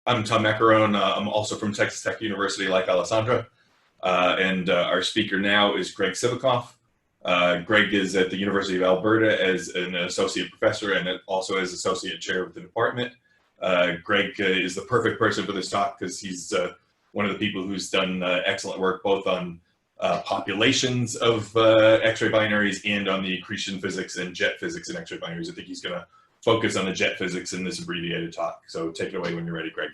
I'm Tom Macarone. I'm also from Texas Tech University, like Alessandra. And our speaker now is Greg Sivakoff. Greg is at the University of Alberta as an associate professor and also as associate chair of the department. Greg is the perfect person for this talk because he's one of the people who's done excellent work both on populations of X-ray binaries and on the accretion physics and jet physics in X-ray binaries. I think he's going to focus on the jet physics in this abbreviated talk. So take it away when you're ready, Greg.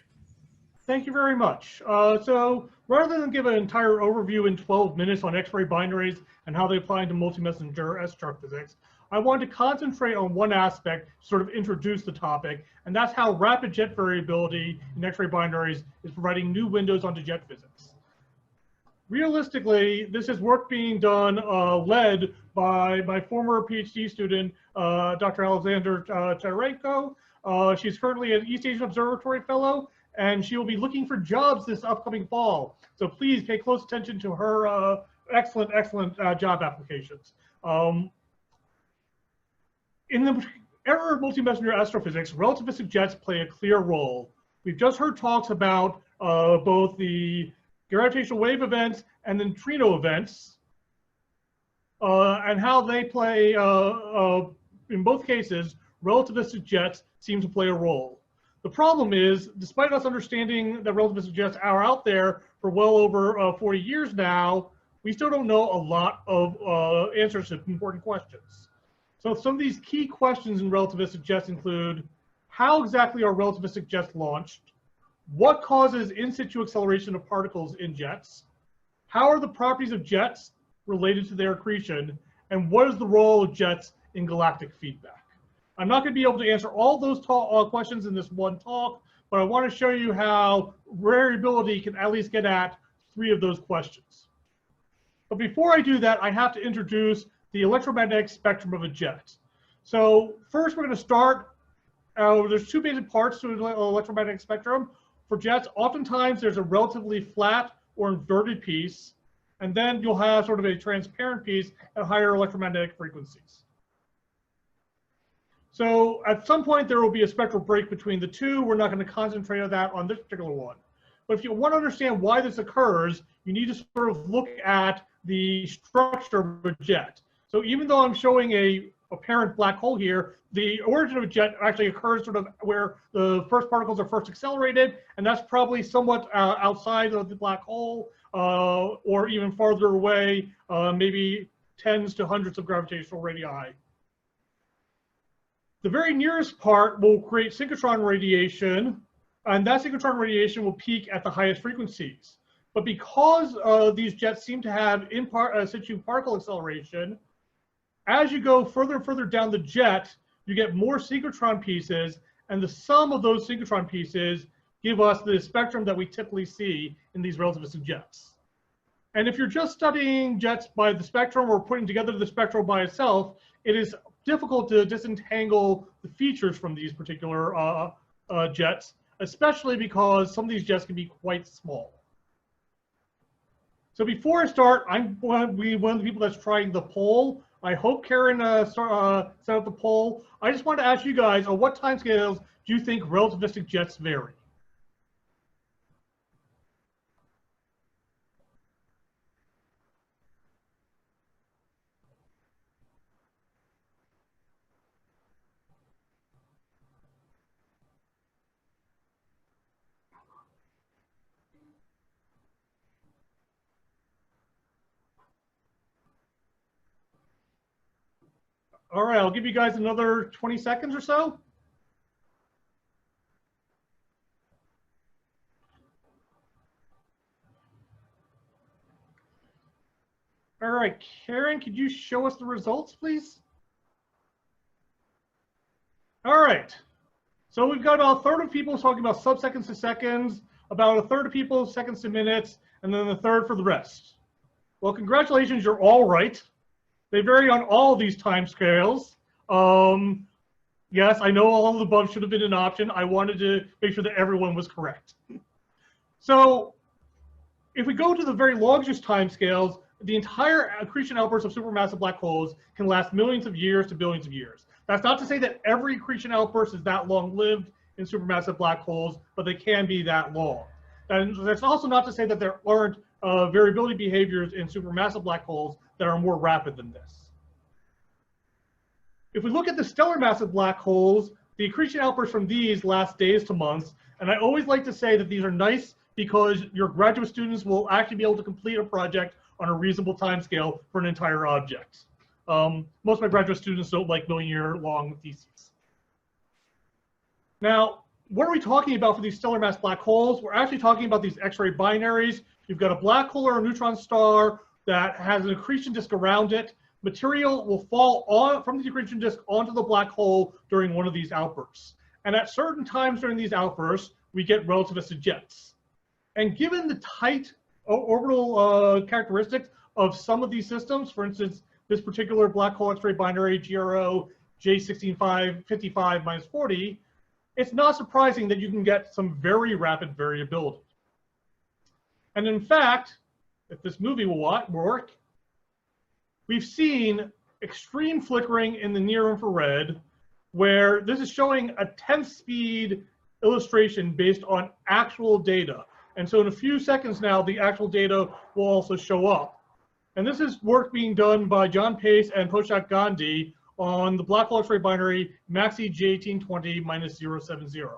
Thank you very much. So rather than give an entire overview in 12 minutes on X-ray binaries and how they apply to multi-messenger S-chart physics, I want to concentrate on one aspect to sort of introduce the topic, and that's how rapid jet variability in X-ray binaries is providing new windows onto jet physics. Realistically, this is work being done led by my former PhD student, Dr. Alexander Charenko. She's currently an East Asian Observatory Fellow, and she will be looking for jobs this upcoming fall. So please pay close attention to her excellent job applications. In the era of multi-messenger astrophysics, relativistic jets play a clear role. We've just heard talks about both the gravitational wave events and the neutrino events, and how they play, in both cases, relativistic jets seem to play a role. The problem is, despite us understanding that relativistic jets are out there for well over 40 years now, we still don't know a lot of answers to important questions. So some of these key questions in relativistic jets include, how exactly are relativistic jets launched? What causes in situ acceleration of particles in jets? How are the properties of jets related to their accretion? And what is the role of jets in galactic feedback? I'm not going to be able to answer all those questions in this one talk, but I want to show you how variability can at least get at 3 of those questions. But before I do that, I have to introduce the electromagnetic spectrum of a jet. So first we're going to start, there's 2 basic parts to an electromagnetic spectrum. For jets, oftentimes there's a relatively flat or inverted piece, and then you'll have sort of a transparent piece at higher electromagnetic frequencies. So at some point there will be a spectral break between the 2. We're not going to concentrate on that on this particular one. But if you want to understand why this occurs, you need to sort of look at the structure of a jet. So even though I'm showing a apparent black hole here, the origin of a jet actually occurs sort of where the first particles are first accelerated, and that's probably somewhat outside of the black hole, or even farther away, maybe tens to hundreds of gravitational radii. The very nearest part will create synchrotron radiation, and that synchrotron radiation will peak at the highest frequencies. But because these jets seem to have in situ particle acceleration, as you go further and further down the jet, you get more synchrotron pieces, and the sum of those synchrotron pieces give us the spectrum that we typically see in these relativistic jets. And if you're just studying jets by the spectrum or putting together the spectrum by itself, it is difficult to disentangle the features from these particular jets, especially because some of these jets can be quite small. So before I start, I'm one of the people that's trying the poll. I hope Karen set up the poll. I just want to ask you guys, on what timescales do you think relativistic jets vary? All right, I'll give you guys another 20 seconds or so. All right, Karen, could you show us the results, please? All right, so we've got about a third of people talking about subseconds to seconds, about a third of people seconds to minutes, and then a third for the rest. Well, congratulations, you're all right. They vary on all of these time scales. Yes, I know all of the above should have been an option. I wanted to make sure that everyone was correct. So if we go to the very largest time scales, the entire accretion outburst of supermassive black holes can last millions of years to billions of years. That's not to say that every accretion outburst is that long-lived. in supermassive black holes, but they can be that long. And that's also not to say that there aren't variability behaviors in supermassive black holes that are more rapid than this. If we look at the stellar massive black holes, the accretion outbursts from these last days to months, and I always like to say that these are nice because your graduate students will actually be able to complete a project on a reasonable time scale for an entire object. Most of my graduate students don't like million-year-long theses. Now, what are we talking about for these stellar mass black holes? We're actually talking about these X-ray binaries. You've got a black hole or a neutron star that has an accretion disk around it. Material will fall on from the accretion disk onto the black hole during one of these outbursts. And at certain times during these outbursts, we get relativistic jets. And given the tight orbital characteristics of some of these systems, for instance, this particular black hole X-ray binary GRO J1655-40, it's not surprising that you can get some very rapid variability. And in fact, if this movie will work, we've seen extreme flickering in the near infrared, where this is showing a 10th speed illustration based on actual data. And so in a few seconds now, the actual data will also show up. And this is work being done by John Pace and Poshak Gandhi on the black hole X-ray binary MAXI J1820-070.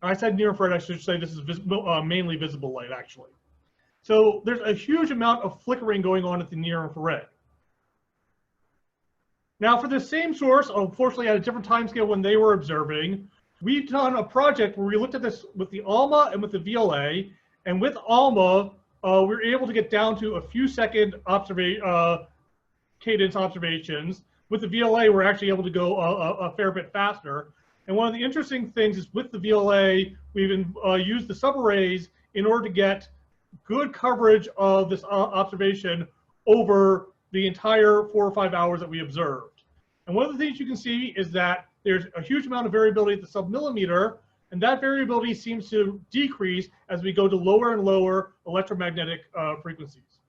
I said near infrared, I should say this is mainly visible light, actually. So there's a huge amount of flickering going on at the near infrared. Now for the same source, unfortunately at a different time scale when they were observing, we've done a project where we looked at this with the ALMA and with the VLA, and with ALMA, we were able to get down to a few second cadence observations. With the VLA, we're actually able to go a fair bit faster. And one of the interesting things is with the VLA, we've used the subarrays in order to get good coverage of this observation over the entire 4 or 5 hours that we observed. And one of the things you can see is that there's a huge amount of variability at the submillimeter, and that variability seems to decrease as we go to lower and lower electromagnetic frequencies.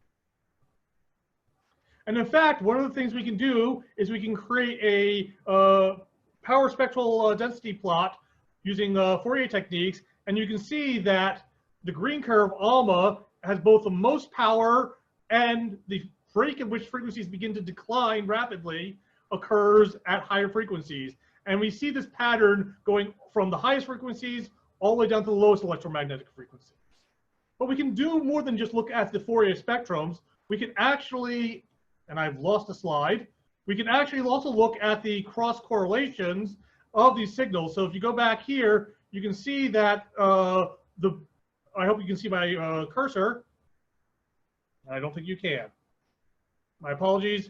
And in fact, one of the things we can do is we can create a power spectral density plot using Fourier techniques, and you can see that the green curve, ALMA, has both the most power and the break at which frequencies begin to decline rapidly occurs at higher frequencies. And we see this pattern going from the highest frequencies all the way down to the lowest electromagnetic frequencies. But we can do more than just look at the Fourier spectrums. We can actually, and I've lost a slide, we can actually also look at the cross correlations of these signals. So if you go back here, you can see that I hope you can see my cursor. I don't think you can. My apologies.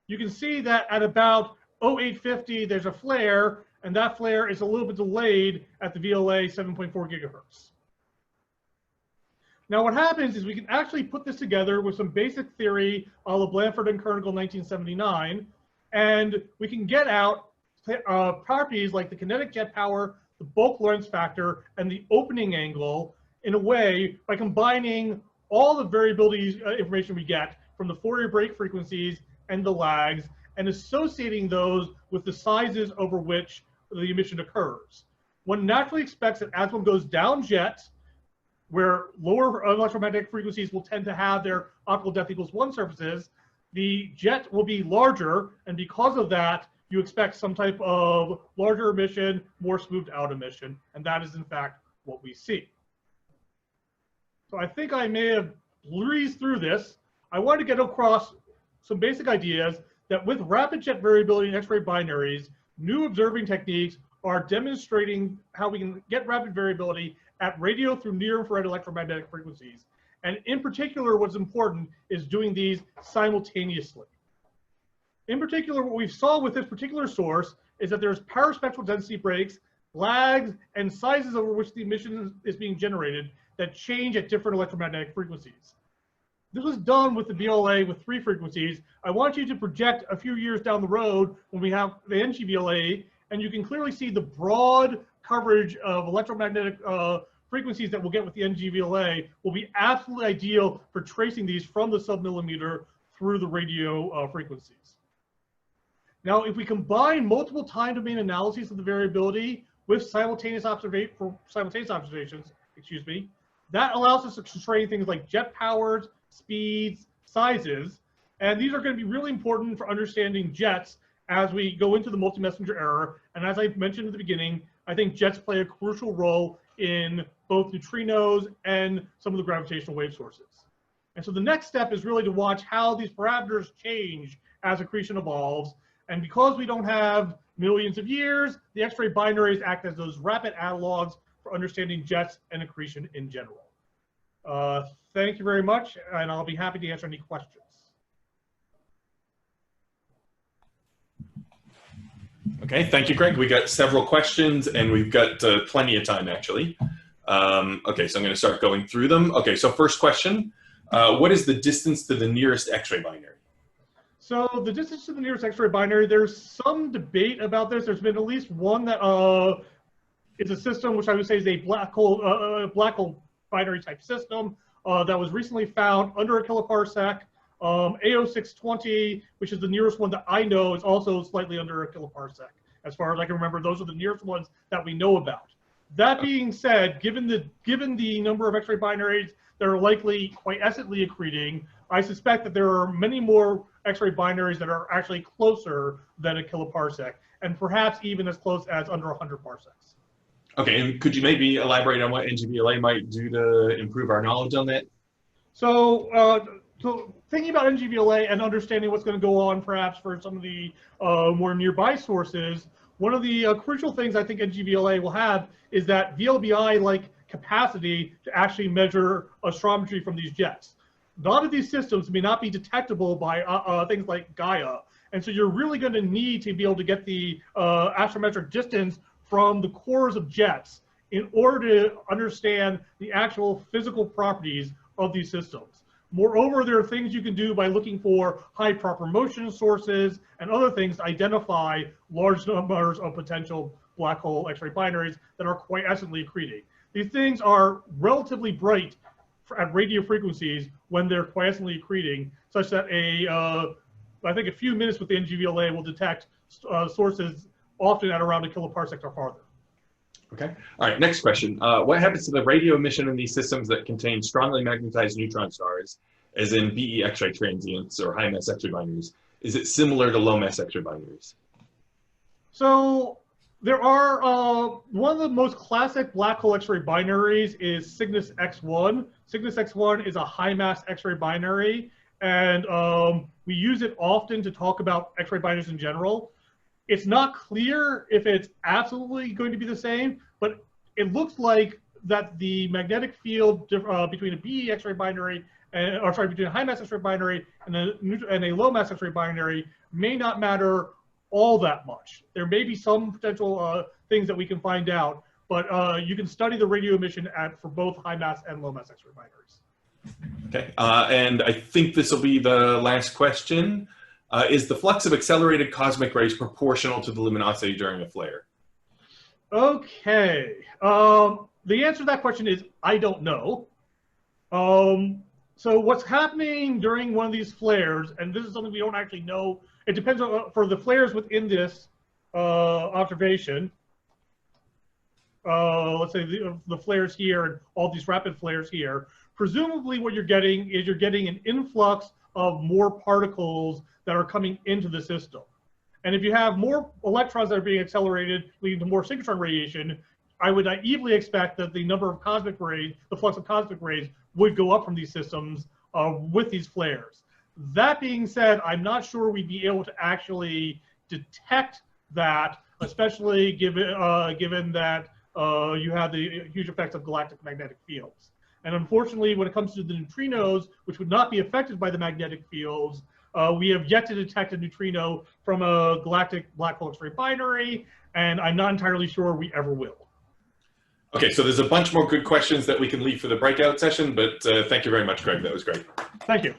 You can see that at about 0850, there's a flare, and that flare is a little bit delayed at the VLA 7.4 gigahertz. Now what happens is we can actually put this together with some basic theory a la Blanford and Kernigel 1979, and we can get out properties like the kinetic jet power, the bulk Lorentz factor, and the opening angle in a way by combining all the variability information we get from the Fourier break frequencies and the lags, and associating those with the sizes over which the emission occurs. One naturally expects that as one goes down jet, where lower electromagnetic frequencies will tend to have their optical depth equals 1 surfaces, the jet will be larger, and because of that, you expect some type of larger emission, more smoothed out emission, and that is in fact what we see. So I think I may have breezed through this. I wanted to get across some basic ideas that with rapid jet variability in X-ray binaries, new observing techniques are demonstrating how we can get rapid variability at radio through near infrared electromagnetic frequencies. And in particular, what's important is doing these simultaneously. In particular, what we saw with this particular source is that there's power spectral density breaks, lags, and sizes over which the emission is being generated that change at different electromagnetic frequencies. This was done with the VLA with 3 frequencies. I want you to project a few years down the road when we have the NG-VLA, and you can clearly see the broad coverage of electromagnetic frequencies that we'll get with the NG-VLA will be absolutely ideal for tracing these from the submillimeter through the radio frequencies. Now, if we combine multiple time domain analyses of the variability with simultaneous observations, that allows us to constrain things like jet powers, speeds, sizes, and these are going to be really important for understanding jets as we go into the multi-messenger error. And as I mentioned at the beginning, I think jets play a crucial role in both neutrinos and some of the gravitational wave sources. And so the next step is really to watch how these parameters change as accretion evolves. And because we don't have millions of years, the X-ray binaries act as those rapid analogs for understanding jets and accretion in general. Thank you very much, and I'll be happy to answer any questions. Okay, thank you, Greg. We got several questions, and we've got plenty of time, actually. Okay, so I'm going to start going through them. Okay, so first question, what is the distance to the nearest X-ray binary? So the distance to the nearest X-ray binary, there's some debate about this. There's been at least one that is a system which I would say is a black hole binary type system that was recently found under a kiloparsec. AO620, which is the nearest one that I know, is also slightly under a kiloparsec. As far as I can remember, those are the nearest ones that we know about. That being said, given the number of X-ray binaries that are likely quiescently accreting, I suspect that there are many more X-ray binaries that are actually closer than a kiloparsec, and perhaps even as close as under 100 parsecs. Okay, and could you maybe elaborate on what NGVLA might do to improve our knowledge on that? So thinking about NGVLA and understanding what's going to go on perhaps for some of the more nearby sources, one of the crucial things I think NGVLA will have is that VLBI-like capacity to actually measure astrometry from these jets. A lot of these systems may not be detectable by things like Gaia, and so you're really going to need to be able to get the astrometric distance from the cores of jets in order to understand the actual physical properties of these systems. Moreover, there are things you can do by looking for high proper motion sources and other things to identify large numbers of potential black hole X-ray binaries that are quiescently accreting. These things are relatively bright at radio frequencies when they're quiescently accreting, such that I think a few minutes with the NGVLA will detect sources often at around a kiloparsec or farther. Okay. All right. Next question. What happens to the radio emission in these systems that contain strongly magnetized neutron stars, as in BE X-ray transients or high mass X-ray binaries? Is it similar to low mass X-ray binaries? So there are one of the most classic black hole X-ray binaries is Cygnus X1. Cygnus X1 is a high mass X-ray binary, and we use it often to talk about X-ray binaries in general. It's not clear if it's absolutely going to be the same, but it looks like that the magnetic field between a BE X-ray binary, between a high mass X-ray binary and a low mass X-ray binary may not matter all that much. There may be some potential things that we can find out, but you can study the radio emission for both high mass and low mass X-ray binaries. Okay, and I think this will be the last question. Is the flux of accelerated cosmic rays proportional to the luminosity during a flare? Okay. The answer to that question is I don't know. So what's happening during one of these flares, and this is something we don't actually know, it depends on, for the flares within this observation, let's say the flares here and all these rapid flares here, presumably what you're getting is an influx of more particles that are coming into the system. And if you have more electrons that are being accelerated, leading to more synchrotron radiation, I would naively expect that the number of cosmic rays, the flux of cosmic rays, would go up from these systems with these flares. That being said, I'm not sure we'd be able to actually detect that, especially given that you have the huge effects of galactic magnetic fields. And unfortunately, when it comes to the neutrinos, which would not be affected by the magnetic fields, we have yet to detect a neutrino from a galactic black hole X-ray binary, and I'm not entirely sure we ever will. Okay, so there's a bunch more good questions that we can leave for the breakout session, but thank you very much, Greg. That was great. Thank you.